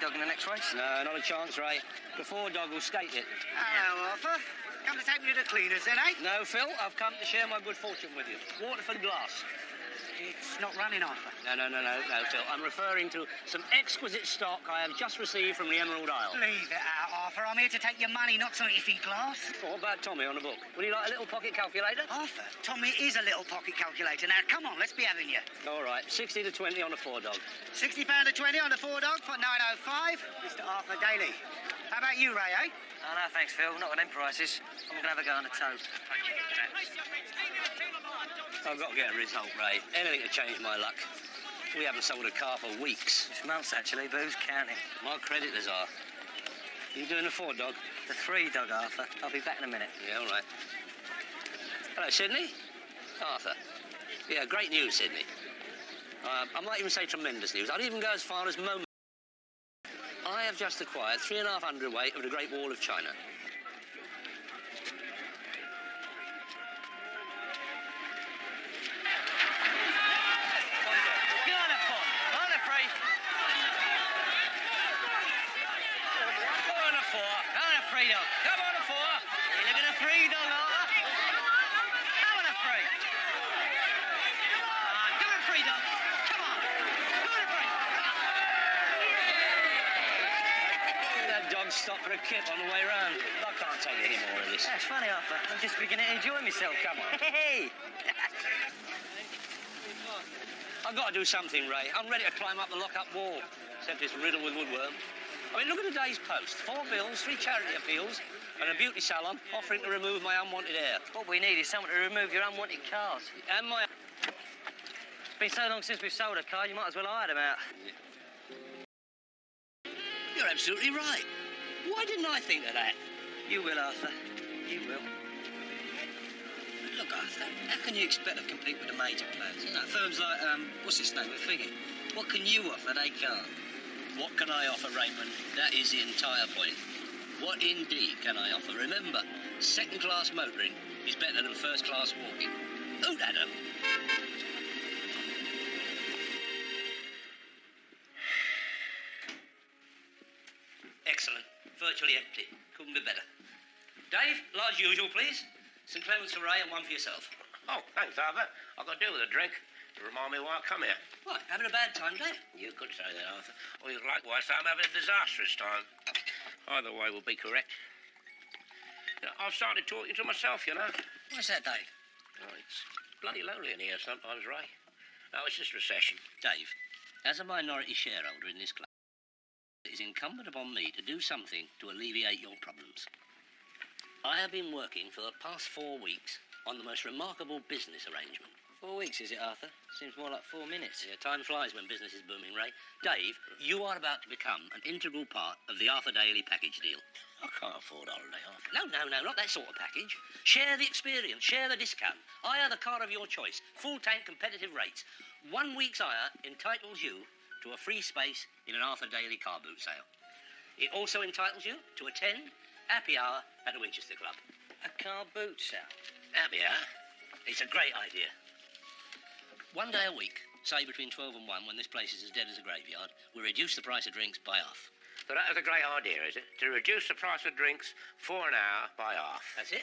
dog in the next race? No, not a chance, Ray. The 4-dog will skate it. Hello, Arthur. Come to take me to the cleaners then, eh? No, Phil, I've come to share my good fortune with you. Waterford glass. It's not running, Arthur. No, Phil. I'm referring to some exquisite stock I have just received from the Emerald Isle. Leave it out, Arthur. I'm here to take your money, not some iffy glass. What about Tommy on the book? Would he like a little pocket calculator? Arthur, Tommy is a little pocket calculator. Now, come on, let's be having you. All right, 60 to 20 on a 4-dog. £60 to 20 on the 4-dog for 9.05. Mr. Arthur Daly. How about you, Ray, eh? Oh, no, thanks, Phil. Not with them prices. I'm going to have a go on the toast. I've got to get a result, Ray. Anything to change my luck. We haven't sold a car for weeks. It's months, actually, but who's counting? My creditors are. You doing the 4-dog? The 3-dog, Arthur. I'll be back in a minute. Yeah, all right. Hello, Sydney. Arthur. Yeah, great news, Sydney. I might even say tremendous news. I'd even go as far as moment. I have just acquired 3.5 hundredweight of the Great Wall of China. Come on, a 4. You're looking at a 3-dog, Arthur. Come on, a 3. Come on, a 3-dog. Come on. Come on, a 3. That dog stopped for a kip on the way round. I can't take any more of this. That's funny, Arthur. I'm just beginning to enjoy myself. Come on. Hey. I've got to do something, Ray. I'm ready to climb up the lock-up wall, except it's riddled with woodworm. I mean, look at the day's post. 4 bills, 3 charity appeals, and a beauty salon offering to remove my unwanted hair. What we need is someone to remove your unwanted cars. And my... It's been so long since we've sold a car, you might as well hire them out. You're absolutely right. Why didn't I think of that? You will, Arthur. You will. Look, Arthur, how can you expect to compete with the major players? You know, firms like, what's his name, Figgy. What can you offer they can't? What can I offer, Raymond? That is the entire point. What indeed can I offer? Remember, second-class motoring is better than first-class walking. Hoot at 'em. Excellent. Virtually empty. Couldn't be better. Dave, large usual, please. St. Clement's for Ray and one for yourself. Oh, thanks, Arthur. I've got to do with a drink to remind me why I come here. What, having a bad time, Dave? You could say that, Arthur. Or you likewise say I'm having a disastrous time. Either way will be correct. You know, I've started talking to myself, you know. What's that, Dave? Oh, it's bloody lonely in here sometimes, Ray. No, it's just recession. Dave, as a minority shareholder in this club, it is incumbent upon me to do something to alleviate your problems. I have been working for the past 4 weeks on the most remarkable business arrangement. 4 weeks, is it, Arthur? Seems more like 4 minutes. Yeah, time flies when business is booming, Ray. Dave, you are about to become an integral part of the Arthur Daly package deal. I can't afford holiday, Arthur. No, not that sort of package. Share the experience, share the discount. Hire the car of your choice. Full tank competitive rates. 1 week's hire entitles you to a free space in an Arthur Daly car boot sale. It also entitles you to attend happy hour at the Winchester Club. A car boot sale? Happy hour? It's a great idea. 1 day a week, say between 12 and 1, when this place is as dead as a graveyard, we'll reduce the price of drinks by half. So that is a great idea, is it? To reduce the price of drinks for an hour by half. That's it?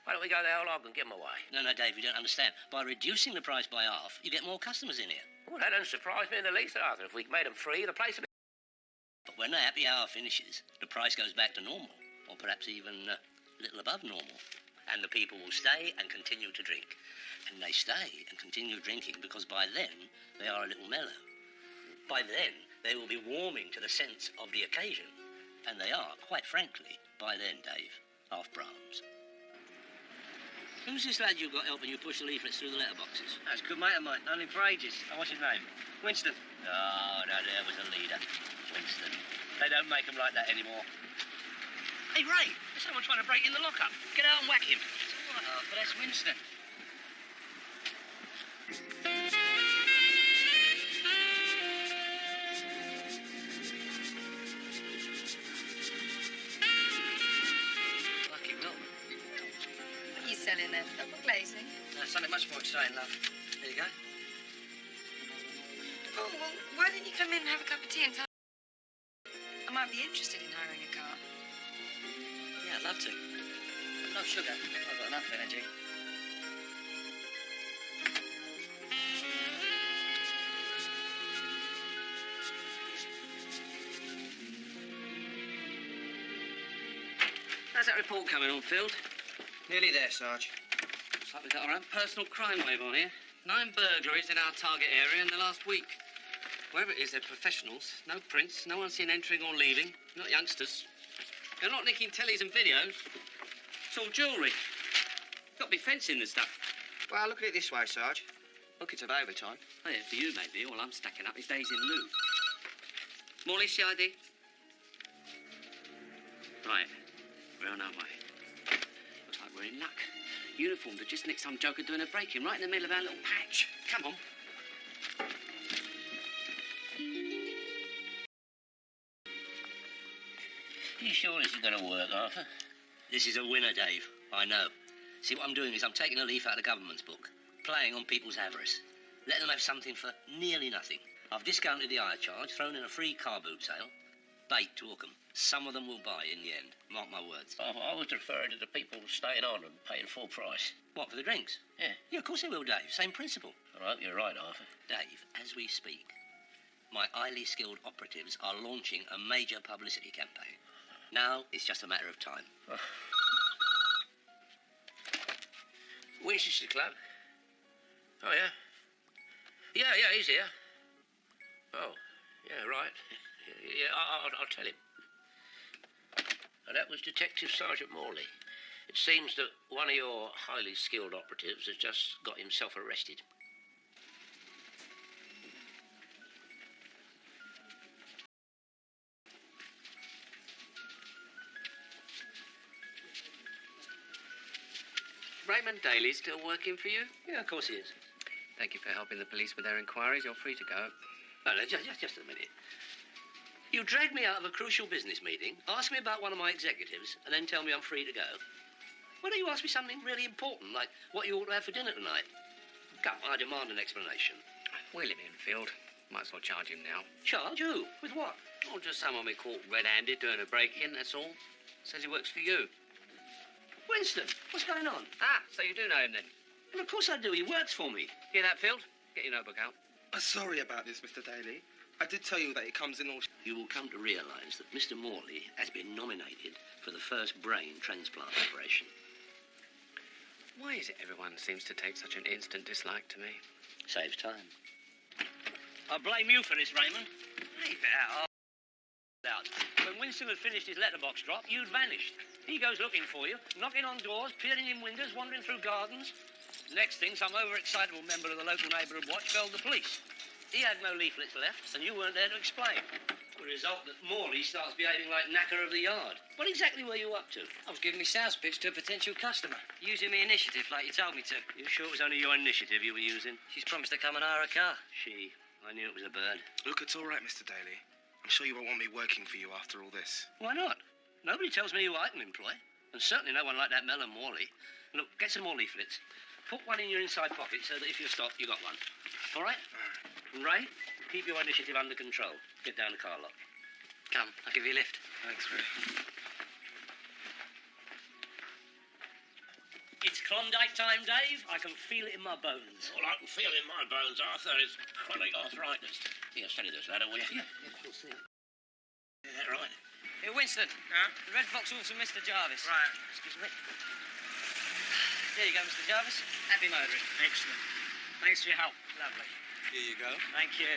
Why don't we go the whole hog and give them away? No, Dave, you don't understand. By reducing the price by half, you get more customers in here. Well, that doesn't surprise me in the least, Arthur. If we made them free, the place would be... But when the happy hour finishes, the price goes back to normal, or perhaps even a little above normal. And the people will stay and continue to drink. And they stay and continue drinking because by then they are a little mellow. By then they will be warming to the sense of the occasion. And they are, quite frankly, by then, Dave, half Brahms. Who's this lad you've got helping you push the leaflets through the letterboxes? That's a good mate of mine. Known him for ages. Oh, what's his name? Winston. Oh, now there was a leader. Winston. They don't make them like that anymore. Hey, Ray, there's someone trying to break in the lockup. Get out and whack him. All right, Arthur, that's Winston. Lucky Milton. What are you selling there? Double glazing? No, something much more exciting, love. There you go. Oh, well, why didn't you come in and have a cup of tea and tell I might be interested in hiring a car. Yeah, I'd love to. No sugar. I've got enough energy. How's that report coming on, Field? Nearly there, Sarge. Looks like we've got our own personal crime wave on here. 9 burglaries in our target area in the last week. Whoever it is, they're professionals. No prints, no one seen entering or leaving. Not youngsters. They're not nicking tellies and videos. It's all jewellery. Got to be fencing and stuff. Well, look at it this way, Sarge. Buckets of overtime. Oh, yeah, for you, maybe. All I'm stacking up is days in lieu. Morley, CID? Right. We're on our way. Looks like we're in luck. Uniformed have just nicked some joker doing a break-in right in the middle of our little patch. Come on. You sure this is going to work, Arthur? This is a winner, Dave. I know. See, what I'm doing is I'm taking a leaf out of the government's book, playing on people's avarice, letting them have something for nearly nothing. I've discounted the hire charge, thrown in a free car boot sale, bait to hook 'em. Some of them will buy in the end. Mark my words. Oh, I was referring to the people staying on and paying full price. What, for the drinks? Yeah. Yeah, of course they will, Dave. Same principle. I hope you're right, Arthur. Dave, as we speak, my highly skilled operatives are launching a major publicity campaign. Now it's just a matter of time. Winchester Club? Oh, yeah? Yeah, he's here. Oh, yeah, right. Yeah, I'll tell him. That was Detective Sergeant Morley. It seems that one of your highly skilled operatives has just got himself arrested. Raymond Daly's still working for you? Yeah, of course he is. Thank you for helping the police with their inquiries. You're free to go. No, just a minute. You dragged me out of a crucial business meeting, asked me about one of my executives, and then tell me I'm free to go. Why don't you ask me something really important, like what you ought to have for dinner tonight? Come, I demand an explanation. Wheel him in, Field. Might as well charge him now. Charge who? With what? Oh, just someone we caught red-handed doing a break-in, that's all. Says he works for you. Winston, what's going on? Ah, so you do know him then? Well, of course I do. He works for me. Hear that, Field? Get your notebook out. Sorry about this, Mr. Daly. I did tell you that it comes in all... You will come to realise that Mr. Morley has been nominated for the first brain transplant operation. Why is it everyone seems to take such an instant dislike to me? Saves time. I blame you for this, Raymond. Leave it out. When Winston had finished his letterbox drop, you'd vanished. He goes looking for you, knocking on doors, peering in windows, wandering through gardens. Next thing, some overexcitable member of the local neighbourhood watch called the police. He had no leaflets left, and you weren't there to explain. The result that Morley starts behaving like knacker of the yard. What exactly were you up to? I was giving me sales pitch to a potential customer, using me initiative like you told me to. You sure it was only your initiative you were using? She's promised to come and hire a car. She. I knew it was a bird. Look, it's all right, Mr. Daly. I'm sure you won't want me working for you after all this. Why not? Nobody tells me who I can employ. And certainly no one like that Melon Morley. Look, get some more leaflets. Put one in your inside pocket so that if you're stopped, you got one. All right? And Ray, keep your initiative under control. Get down the car lock. Come, I'll give you a lift. Thanks, Ray. It's Klondike time, Dave. I can feel it in my bones. All I can feel in my bones, Arthur, is chronic arthritis. Here, steady this ladder, will you? Yeah, of course, yeah. Is that right? Hey, Winston. The Red Fox Wolves and Mr. Jarvis. Right. Excuse me. There you go, Mr. Jarvis. Happy motoring. Excellent. Thanks for your help. Lovely. Here you go. Thank you.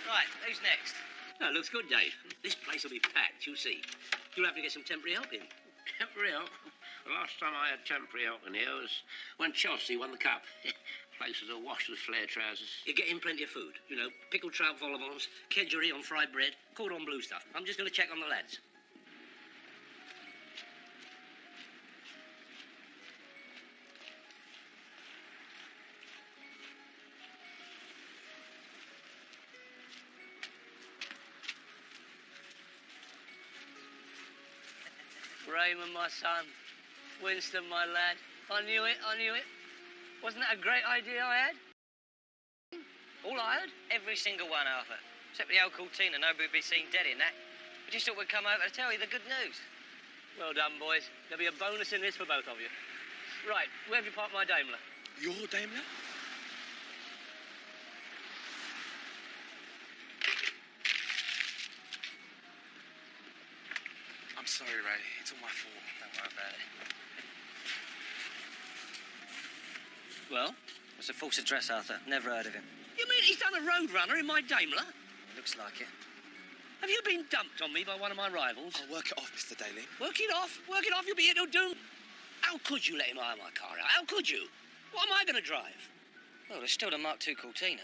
Right, who's next? No, looks good, Dave. This place will be packed, you'll see. You'll have to get some temporary help in. Temporary help? The last time I had temporary help in here was when Chelsea won the cup. Place was awash with flare trousers. You get in plenty of food. You know, pickled trout vol au vents, kedgeree on fried bread, cordon bleu stuff. I'm just going to check on the lads. Raymond, my son. Winston, my lad. I knew it. Wasn't that a great idea I had? All hired? Every single one, Arthur. Except the old Cortina, nobody would be seen dead in that. We just thought we'd come over to tell you the good news. Well done, boys. There'll be a bonus in this for both of you. Right, where have you parked my Daimler? Your Daimler? I'm sorry, Ray. It's all my fault. Don't worry about it. Well? It's a false address, Arthur. Never heard of him. You mean he's done a road runner in my Daimler? Looks like it. Have you been dumped on me by one of my rivals? I'll work it off, Mr. Daly. Work it off. Work it off. You'll be here till doom. How could you let him hire my car out? How could you? What am I going to drive? Well, there's still the Mark II Cortina.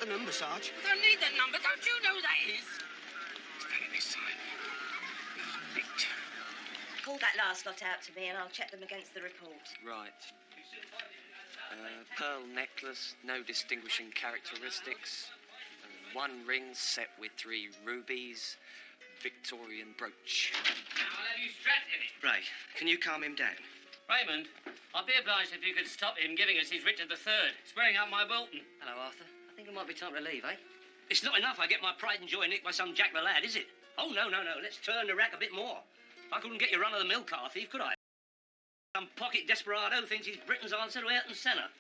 Number, Sarge. I don't need that number. Don't you know that is? It's better this time. Nicked. Call that last lot out to me and I'll check them against the report. Right. Pearl necklace, no distinguishing characteristics. One ring set with 3 rubies. Victorian brooch. I'll have you strapped in it. Ray, can you calm him down? Raymond, I'd be obliged if you could stop him giving us his Richard III, swearing out my Wilton. Hello, Arthur. I think it might be time to leave, eh? It's not enough I get my pride and joy nicked by some Jack the Lad, is it? Oh, no. Let's turn the rack a bit more. I couldn't get you run-of-the-mill car thief, could I? Some pocket desperado thinks he's Britain's answer to Ayrton Senna.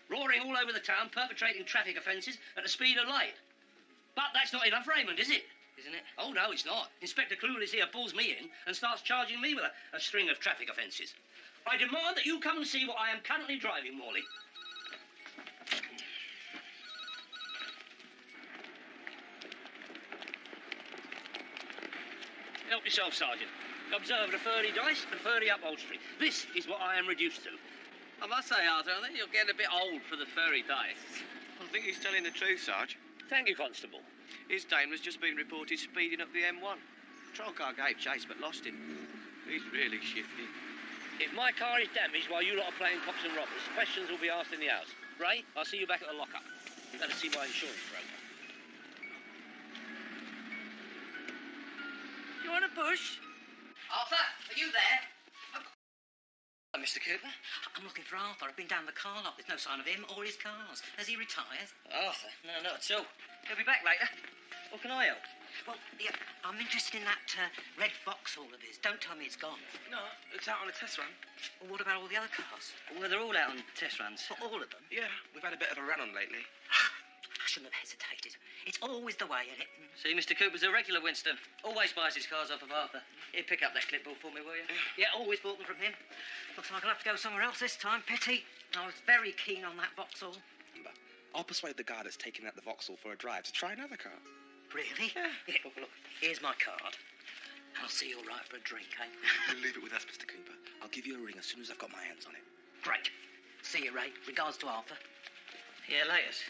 Roaring all over the town, perpetrating traffic offences at the speed of light. But that's not enough, Raymond, is it? Isn't it? Oh, no, it's not. Inspector Clueless here pulls me in and starts charging me with a string of traffic offences. I demand that you come and see what I am currently driving, Morley. Help yourself, Sergeant. Observe the furry dice and furry upholstery. This is what I am reduced to. I must say, Arthur, I think you're getting a bit old for the furry dice. I think he's telling the truth, Sarge. Thank you, Constable. His Daimler's just been reported speeding up the M1. Patrol car gave chase but lost him. He's really shifty. If my car is damaged while you lot are playing cops and robbers, questions will be asked in the house. Ray, I'll see you back at the lockup. Better see my insurance broker. You want a push? Arthur, are you there? Hello, Mr. Cooper. I'm looking for Arthur. I've been down the car lot. There's no sign of him or his cars. Has he retired? Arthur? No, not at all. He'll be back later. What can I help? Well, yeah, I'm interested in that red Vauxhall of his. Don't tell me it's gone. No, it's out on a test run. Well, what about all the other cars? Well, they're all out on test runs. For all of them? Yeah, we've had a bit of a run on lately. I shouldn't have hesitated. It's always the way, isn't it? See, Mr. Cooper's a regular, Winston. Always buys his cars off of Arthur. Here, pick up that clipboard for me, will you? Yeah, always bought them from him. Looks like I'll have to go somewhere else this time. Pity. I was very keen on that Vauxhall. I'll persuade the guy that's taking out the Vauxhall for a drive to try another car. Really? Yeah. Look, here's my card. I'll see you all right for a drink, eh? You'll leave it with us, Mr. Cooper. I'll give you a ring as soon as I've got my hands on it. Great. See you, Ray. Regards to Arthur. Yeah, laters.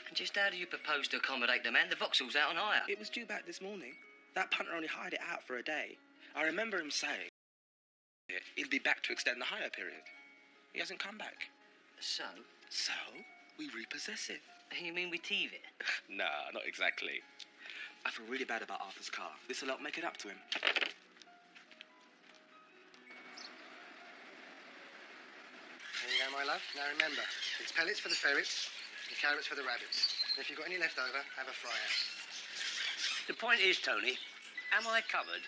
And just how do you propose to accommodate the man? The Vauxhall's out on hire. It was due back this morning. That punter only hired it out for a day. I remember him saying he'll be back to extend the hire period. He hasn't come back. So? So, we repossess it. You mean we thieve it? Nah, not exactly. I feel really bad about Arthur's car. This'll help make it up to him. There you go, my love. Now remember, it's pellets for the ferrets and carrots for the rabbits. And if you've got any left over, have a fry-out. The point is, Tony, am I covered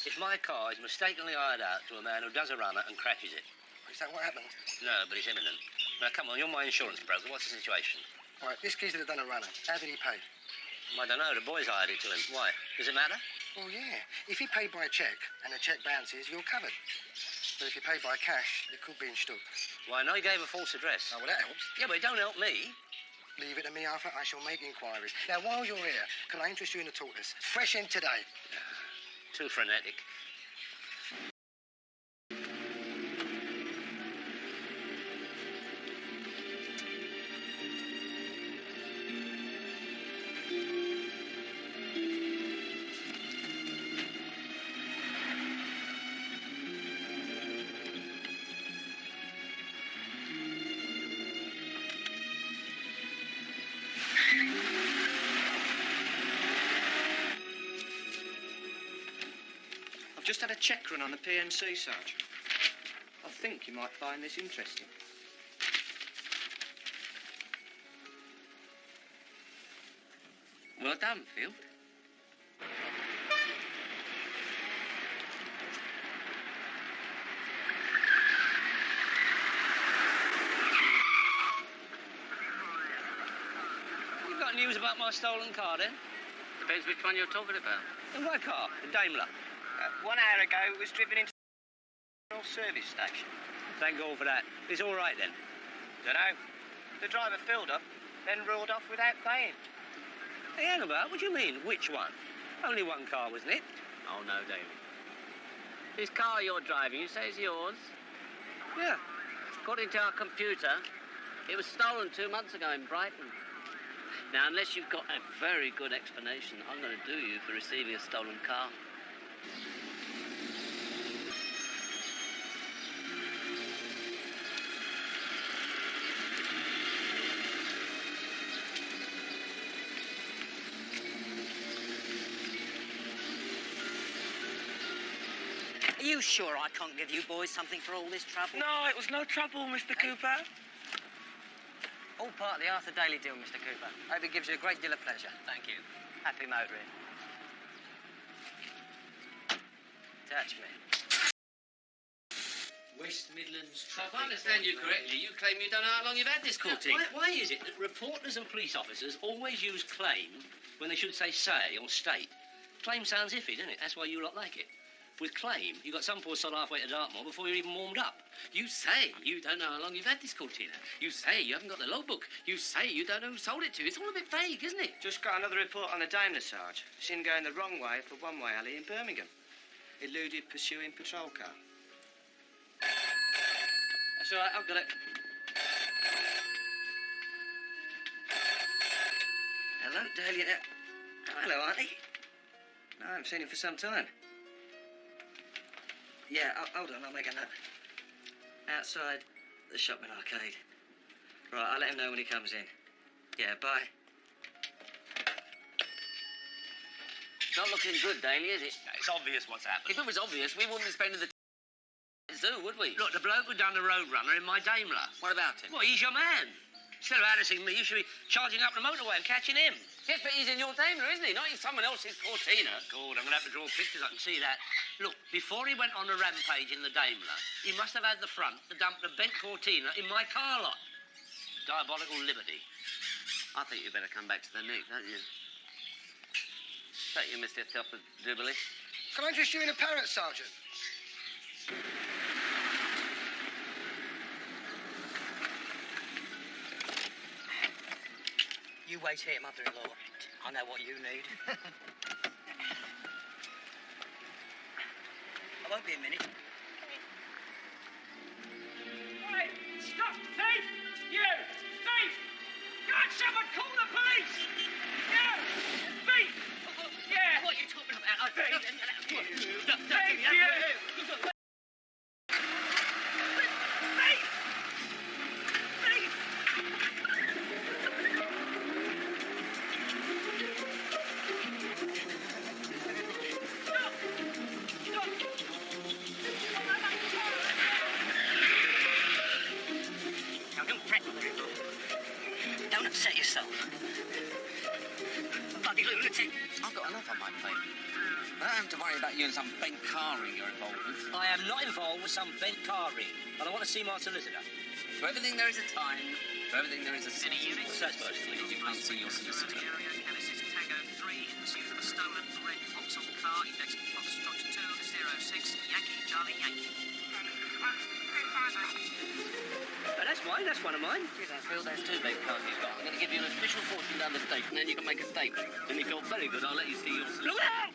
if my car is mistakenly hired out to a man who does a runner and crashes it? Is that what happened? No, but it's imminent. Now, come on, you're my insurance broker. What's the situation? All right, this geezer had done a runner. How did he pay? I don't know. The boys hired it to him. Why? Does it matter? Well, yeah. If he paid by a cheque and the cheque bounces, you're covered. But if you pay by cash, you could be in stuck. Well, I know he gave a false address. Oh, well, that helps. Yeah, but it don't help me. Leave it to me, Arthur. I shall make inquiries. Now, while you're here, can I interest you in the tortoise? Fresh in today. Too frenetic. Just had a check run on the PNC, Sarge. I think you might find this interesting. Well done, Field. You got news about my stolen car, then? Depends which one you're talking about. And my car, the Daimler. 1 hour ago, it was driven into the service station. Thank God for that. It's all right, then. Dunno. The driver filled up, then roared off without paying. Hey, hang about. What do you mean, which one? Only one car, wasn't it? Oh, no, David. This car you're driving, you say is yours? Yeah. According to our computer, it was stolen 2 months ago in Brighton. Now, unless you've got a very good explanation, I'm going to do you for receiving a stolen car. Are you sure I can't give you boys something for all this trouble? No, it was no trouble, Mr. Cooper. All part of the Arthur Daly deal, Mr. Cooper. Hope it gives you a great deal of pleasure. Thank you. Happy motoring. Touch me. West Midlands traffic. If I understand you correctly, you claim you don't know how long you've had this Cortina. Why is it that reporters and police officers always use claim when they should say or state? Claim sounds iffy, doesn't it? That's why you lot like it. With claim, you got some poor sod halfway to Dartmoor before you're even warmed up. You say you don't know how long you've had this Cortina. You say you haven't got the logbook. You say you don't know who sold it to you. It's all a bit vague, isn't it? Just got another report on the Daimler, Sarge. Seen going the wrong way for one-way alley in Birmingham. Eluded pursuing patrol car. That's all right, I've got it. Hello, Daly. Hello, Auntie. No, I haven't seen him for some time. Yeah, hold on, I'll make a note. Outside the shopping arcade. Right, I'll let him know when he comes in. Yeah, bye. It's not looking good, Daly, is it? It's obvious what's happened. If it was obvious, we wouldn't be spending the zoo, would we? Look, the bloke who done the Roadrunner in my Daimler. What about him? Well, he's your man. Instead of harassing me, you should be charging up the motorway and catching him. Yes, but he's in your Daimler, isn't he? Not in someone else's Cortina. Good, I'm going to have to draw pictures, I can see that. Look, before he went on the rampage in the Daimler, he must have had the front to dump the bent Cortina in my car lot. Diabolical liberty. I think you better come back to the Nick, don't you? Take you, Mr. Topper Dribbly. Can I interest you in a parrot, Sergeant? You wait here, mother-in-law. I know what you need. I won't be a minute. Hey, stop, thief! You, thief! God, someone call the police! You, thief! Yeah! What are you talking about? Thief, you! Now, don't fret, mother-in-law. Don't upset yourself. Bloody lunatic. I've got enough on my plate. I don't have to worry about you and some bent car ring you're involved with. I am not involved with some bent car ring, but I want to see my solicitor. For everything there is a time, for everything there is a season. What's that supposed to mean? You can't see your solicitor. Genesis Tango 3 in pursuit of a stolen red Vauxhall car, index Foxtrot 206, Yankee Charlie Yankee. That's mine, that's one of mine. Yes, I feel there's two bent cars you've got. I'm going to give you an official fortune down the station, then you can make a statement. And if you're very good, I'll let you see your solicitor. Look out!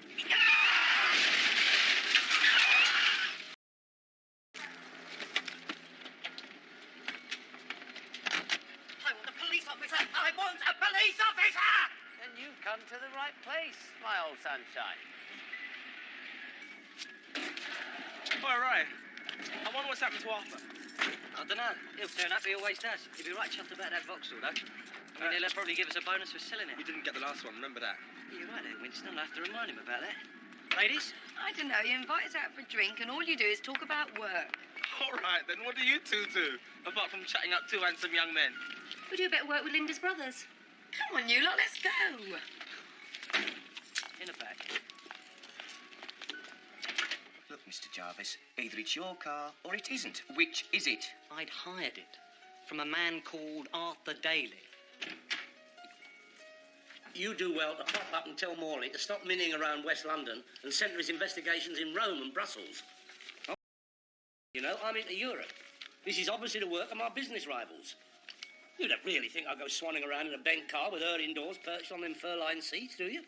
I want a police officer! I want a police officer! Then you've come to the right place, my old sunshine. All right. I wonder what's happened to Arthur. I don't know. He'll turn up, he always does. He'll be right chuffed about that Vauxhall, though. I mean, he'll probably give us a bonus for selling it. We didn't get the last one, remember that? You're right there, Winston. I'll have to remind him about that. Ladies? I don't know. You invite us out for a drink and all you do is talk about work. All right, then what do you two do, apart from chatting up two handsome young men? We do a bit of work with Linda's brothers. Come on, you lot, let's go. In a bag. Look, Mr. Jarvis, either it's your car or it isn't. Which is it? I'd hired it from a man called Arthur Daly. You do well to pop up and tell Morley to stop minning around West London and centre his investigations in Rome and Brussels. You know, I'm into Europe. This is obviously the work of my business rivals. You don't really think I'll go swanning around in a bent car with her indoors perched on them fur-lined seats, do you?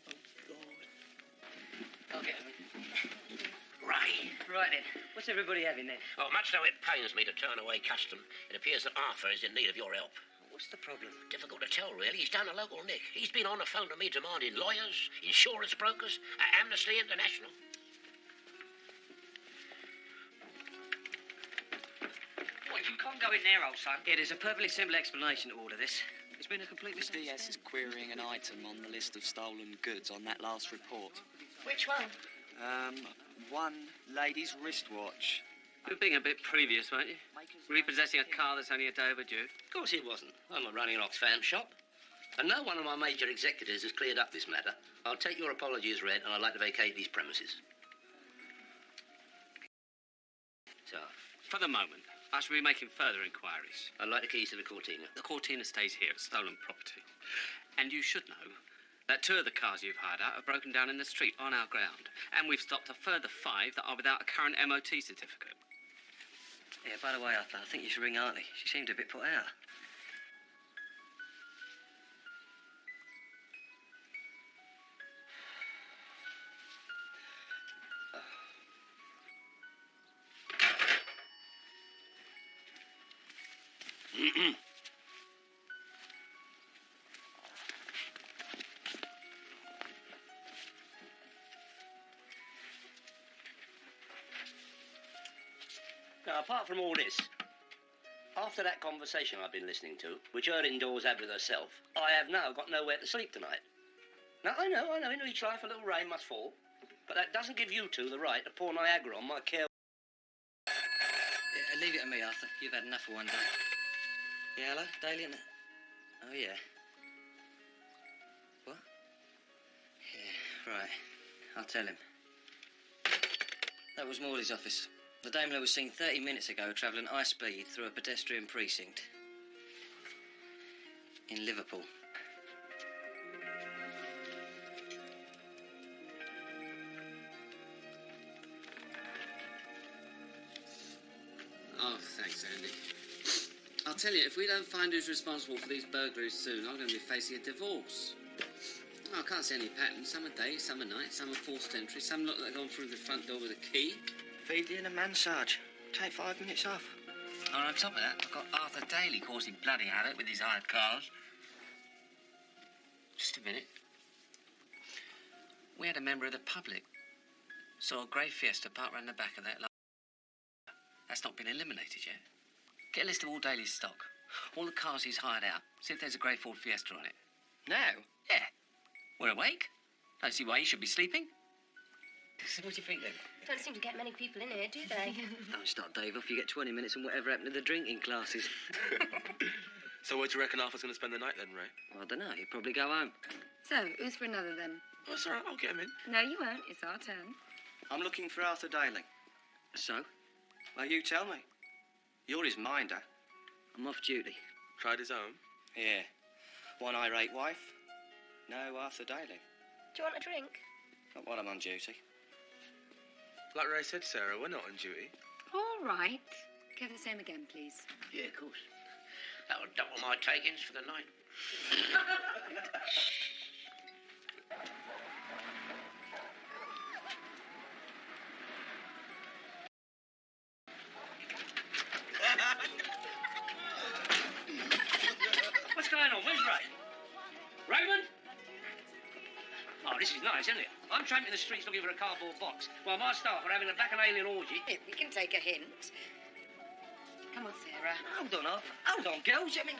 Oh, God. I'll get him. Ray. Right then. What's everybody having then? Oh, much though it pains me to turn away custom, it appears that Arthur is in need of your help. What's the problem? Difficult to tell, really. He's done a local nick. He's been on the phone to me demanding lawyers, insurance brokers, Amnesty International. What, you can't go in there, old son? It is a perfectly simple explanation to all of this. It's been a complete mistake. DS is querying an item on the list of stolen goods on that last report. Which one? One lady's wristwatch. You're being a bit previous, weren't you? Repossessing a car that's only a day overdue. Of course he wasn't. I'm a running Oxfam shop. And no one of my major executives has cleared up this matter. I'll take your apology as read, and I'd like to vacate these premises. So, For the moment, I shall be making further inquiries. I'd like the keys to the Cortina. The Cortina stays here. It's stolen property. And you should know that 2 of the cars you've hired out are broken down in the street on our ground. And we've stopped a further 5 that are without a current MOT certificate. Yeah, by the way, Arthur, I think you should ring Auntie. She seemed a bit put out. Now, apart from all this, after that conversation I've been listening to, which her indoors had with herself, I have now got nowhere to sleep tonight. Now, I know, into each life a little rain must fall, but that doesn't give you two the right to pour Niagara on my care. Yeah, leave it to me, Arthur. You've had enough for one day. Yeah, hello? Daly and... Oh, yeah. What? Yeah, right. I'll tell him. That was Morley's office. The Daimler was seen 30 minutes ago travelling high speed through a pedestrian precinct in Liverpool. Oh, thanks, Andy. I'll tell you, if we don't find who's responsible for these burglaries soon, I'm going to be facing a divorce. Oh, I can't see any patterns. Some are day, some are night, some are forced entry, some look like they've gone through the front door with a key. Feed in a man, Sarge. Take 5 minutes off. And on top of that, I've got Arthur Daly causing bloody havoc with his hired cars. Just a minute. We had a member of the public saw a grey Fiesta parked round the back of that. That's not been eliminated yet. Get a list of all Daly's stock, all the cars he's hired out. See if there's a grey Ford Fiesta on it. Now? Yeah. We're awake. Don't see why you should be sleeping. What do you think, then? Don't seem to get many people in here, do they? Don't start Dave off. You get 20 minutes and whatever happened to the drinking classes. So where do you reckon Arthur's going to spend the night then, Ray? I don't know. He'll probably go home. So, who's for another then? Oh, it's all right. I'll get him in. No, you won't. It's our turn. I'm looking for Arthur Daly. So? Well, you tell me. You're his minder. I'm off duty. Tried his own? Yeah. One irate wife. No Arthur Daly. Do you want a drink? Not while I'm on duty. Like Ray said, Sarah, we're not on duty. All right. Give the same again, please. Yeah, of course. That would double my take-ins for the night. What's going on? Where's Ray? Raymond? Oh, this is nice, isn't it? I'm tramping the streets looking for a cardboard box, while my staff are having a bacchanalian orgy. We can take a hint. Come on, Sarah. Hold on, Arthur. Hold on, girls. I mean,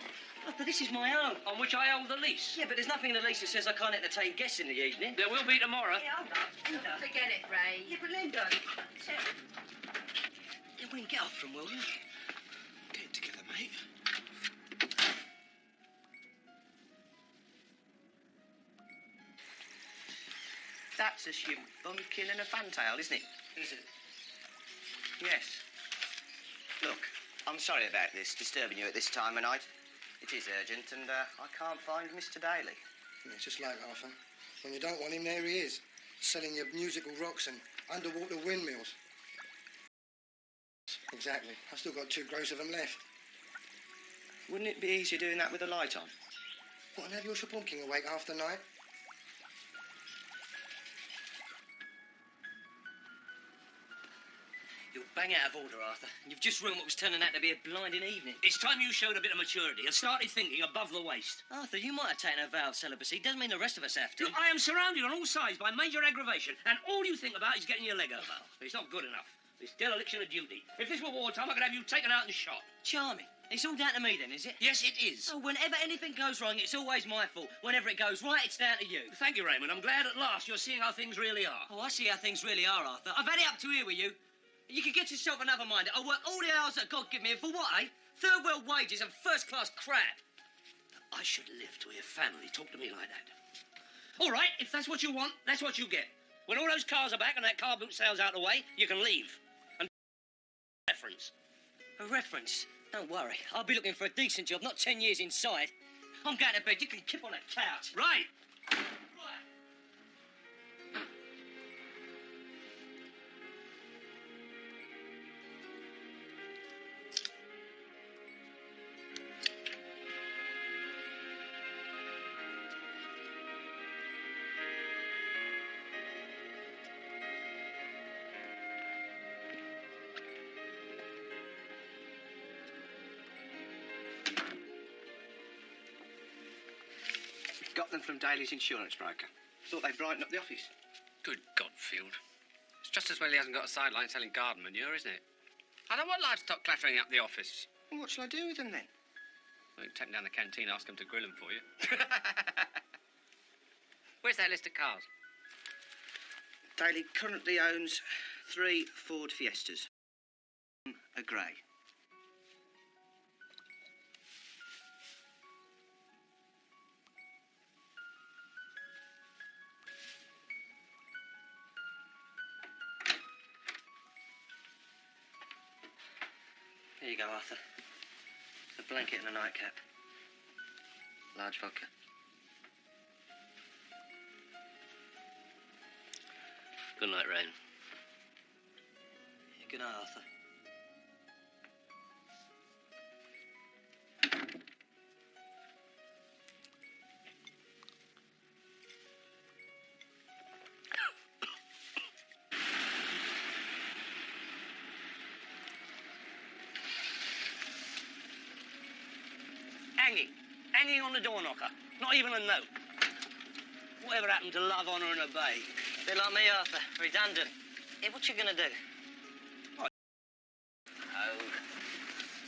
Arthur, this is my own. On which I hold the lease. Yeah, but there's nothing in the lease that says I can't entertain guests in the evening. There will be tomorrow. Yeah, hold on. Forget it, Ray. Yeah, but Linda. Yeah, when you get off from, will you? Get it together, mate. That's a shrimp bumpkin and a fantail, isn't it? Is it? Yes. Look, I'm sorry about this, disturbing you at this time of night. It is urgent, and I can't find Mr. Daly. Yeah, it's just like Arthur. When you don't want him, there he is, selling your musical rocks and underwater windmills. Exactly. I've still got 2 gross of them left. Wouldn't it be easier doing that with the light on? What, and have your shapunking awake half the night? You're bang out of order, Arthur. You've just ruined what was turning out to be a blinding evening. It's time you showed a bit of maturity and started thinking above the waist. Arthur, you might have taken a vow of celibacy. Doesn't mean the rest of us have to. Look, I am surrounded on all sides by major aggravation, and all you think about is getting your leg over. It's not good enough. It's dereliction of duty. If this were wartime, I could have you taken out and shot. Charming. It's all down to me then, is it? Yes, it is. Oh, whenever anything goes wrong, it's always my fault. Whenever it goes right, it's down to you. Thank you, Raymond. I'm glad at last you're seeing how things really are. Oh, I see how things really are, Arthur. I've had it up to here with you. You can get yourself another mind. I work all the hours that God give me, and for what, eh? Third world wages and first-class crap. I should live to a family. Talk to me like that. All right, if that's what you want, that's what you get. When all those cars are back and that car boot sale's out of the way, you can leave. And reference. A reference? Don't worry. I'll be looking for a decent job, not 10 years inside. I'm going to bed. You can kip on a couch. Right. Got them from Daly's insurance broker. Thought they'd brighten up the office. Good God, Field. It's just as well he hasn't got a sideline selling garden manure, isn't it? I don't want livestock clattering up the office. Well, what shall I do with them then? Well, you can take them down the canteen, ask them to grill them for you. Where's that list of cars? Daly currently owns 3 Ford Fiestas. A grey. Here you go, Arthur. A blanket and a nightcap. Large vodka. Good night, Rain. Yeah, good night, Arthur. Hanging on the door knocker. Not even a note. Whatever happened to love, honour and obey? Bit like me, Arthur. Redundant. Hey, what you gonna do? What? Oh.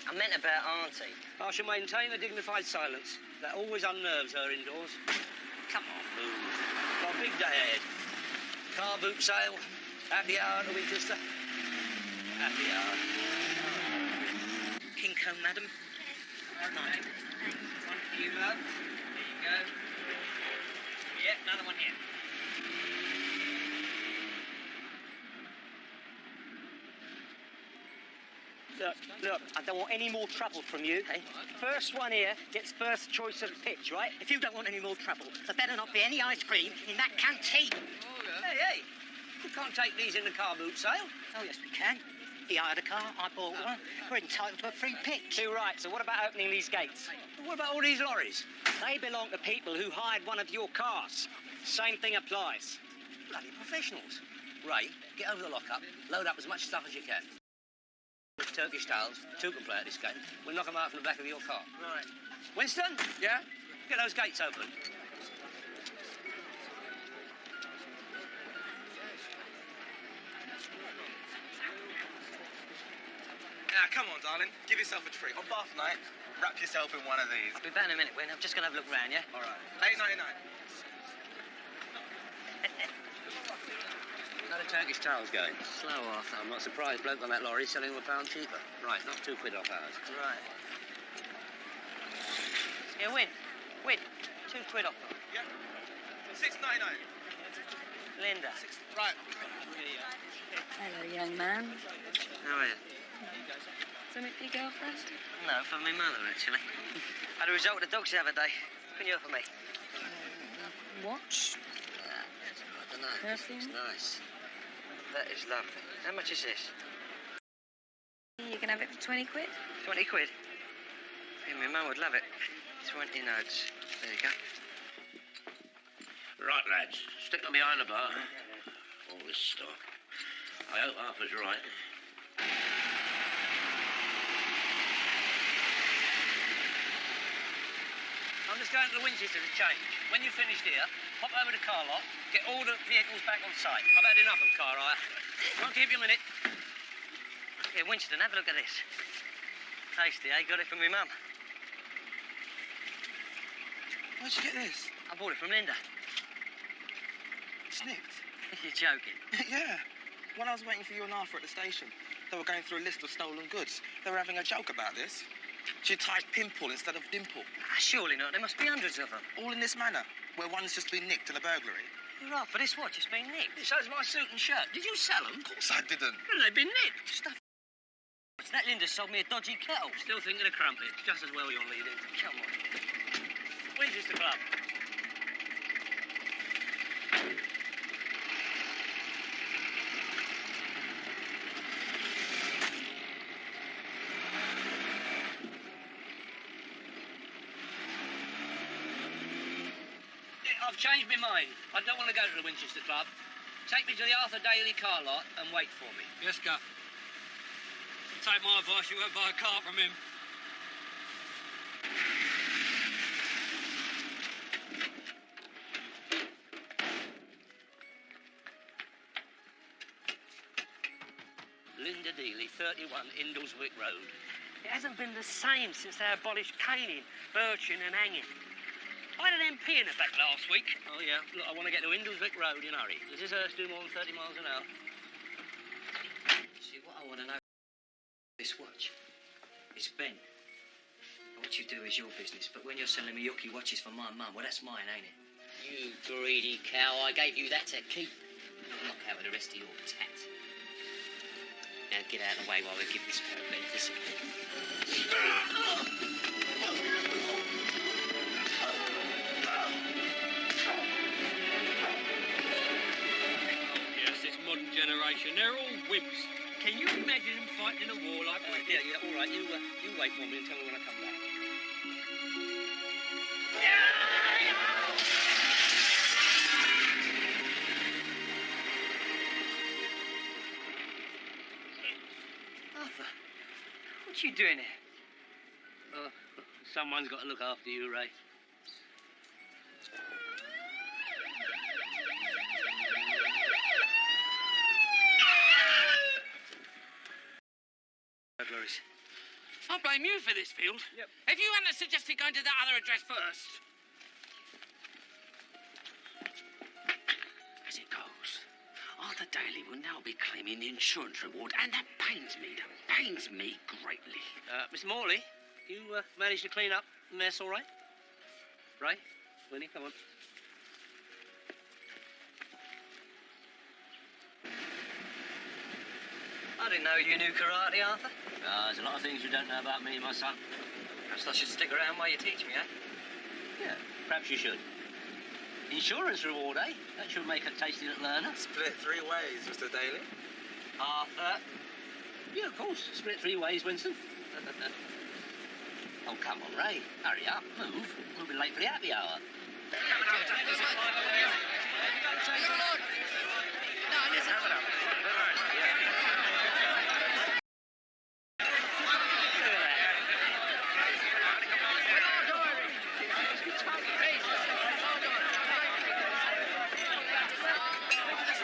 I meant about Auntie. I shall maintain a dignified silence. That always unnerves her indoors. Come on, move. Got a big day ahead. Car boot sale. Happy hour to Winchester. Happy hour. King Cone, madam. Night. One for you, love. There you go. Yeah, another one here. Look, I don't want any more trouble from you. Hey? First one here gets first choice of pitch, right? If you don't want any more trouble, there better not be any ice cream in that canteen. Hey, you can't take these in the car boot sale. Oh, yes, we can. He hired a car, I bought one. We're entitled to a free pitch. Too right. So what about opening these gates? What about all these lorries? They belong to people who hired one of your cars. Same thing applies. Bloody professionals. Ray, get over the lockup, load up as much stuff as you can. Turkish towels, 2 can play at this game. We'll knock them out from the back of your car. Right. Winston? Yeah? Get those gates open. Now, come on, darling. Give yourself a treat. On bath night, wrap yourself in one of these. I'll be back in a minute, Win. I'm just going to have a look round, yeah? All right. $8.99. How the Turkish towels going? Slow, Arthur. I'm not surprised. Bloke on that lorry selling them £1 cheaper. Right, knock £2 off ours. Right. Yeah, Win. Win. £2 off. Yeah. $6.99. Linda. Right. Hello, young man. How are you? Something for your girlfriend? No, for my mother, actually. Had a result of the dogs the other day. Can you offer me? Watch? I don't know. Perfume? It's nice. That is lovely. How much is this? You can have it for 20 quid. 20 quid? Yeah, my mum would love it. 20 notes. There you go. Right, lads. Stick them behind the bar. All this stuff. I hope Arthur's right. I'm just going to the Winchester to change. When you're finished here, pop over to car lot, get all the vehicles back on site. I've had enough of car hire. Won't keep you a minute. Yeah, Winston, have a look at this. Tasty, eh? Got it from my mum. Where'd you get this? I bought it from Linda. Snipped. You're joking. Yeah. When I was waiting for you and Arthur at the station, they were going through a list of stolen goods. They were having a joke about this. She typed pimple instead of dimple. Surely not. There must be hundreds of them. All in this manner, where one's just been nicked in a burglary. You're right, but this watch has been nicked. So's my suit and shirt. Did you sell them? Of course I didn't. Well, they've been nicked. Stuff. That Linda sold me a dodgy kettle. Still thinking of crumpet. Just as well you're leading. Come on. Winchester Club. I've changed my mind. I don't want to go to the Winchester Club. Take me to the Arthur Daly car lot and wait for me. Yes, Gaff. You take my advice, you won't buy a car from him. Linda Dealey, 31 Indleswick Road. It hasn't been the same since they abolished caning, birching and hanging. I had an MP in the back last week. Oh, yeah. Look, I want to get to Indleswick Road in a hurry. Does this hearse do more than 30 miles an hour? See, what I want to know this watch is Ben. What you do is your business, but when you're selling me yucky watches for my mum, well, that's mine, ain't it? You greedy cow. I gave you that to keep. Knock out with the rest of your tat. Now get out of the way while we give this pair of legs discipline. Modern generation, they're all wimps. Can you imagine them fighting in a war like we did? Yeah, all right. You wait for me and tell me when I come back. Arthur, what you doing here? Oh, someone's got to look after you, Ray. Burglaries. I blame you for this, Field. Yep. If you hadn't suggested going to that other address first. As it goes, Arthur Daly will now be claiming the insurance reward, and that pains me. That pains me greatly. Mr. Morley, you managed to clean up the mess all right? Ray, Winnie, come on. I didn't know you knew karate, Arthur. There's a lot of things you don't know about me, my son. Perhaps I should stick around while you teach me, eh? Yeah, perhaps you should. Insurance reward, eh? That should make a tasty little earner. Split 3 ways, Mr. Daly. Arthur. Yeah, of course. Split 3 ways, Winston. Oh, come on, Ray. Hurry up. Move. We'll be late for the happy hour.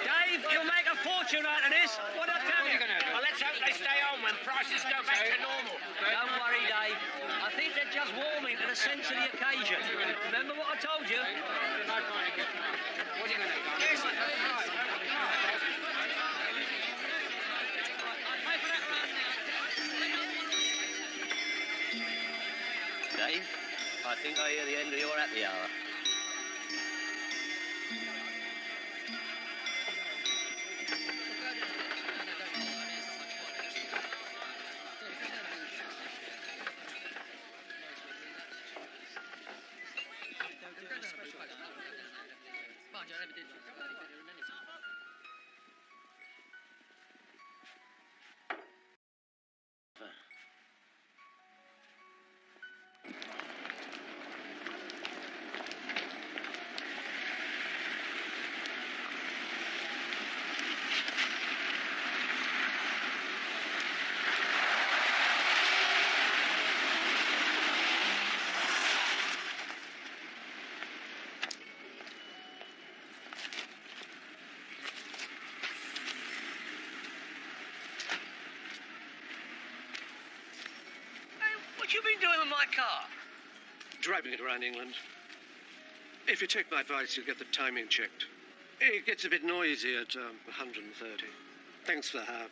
Dave, you'll make a fortune out of this. What a tell you. Well, let's hope they stay on when prices go back to normal. Don't worry, Dave. I think they're just warming to the sense of the occasion. Remember what I told you? Dave, I think I hear the end of your happy hour. What you been doing with my car? Driving it around England. If you take my advice, you'll get the timing checked. It gets a bit noisy at 130. Thanks for the help.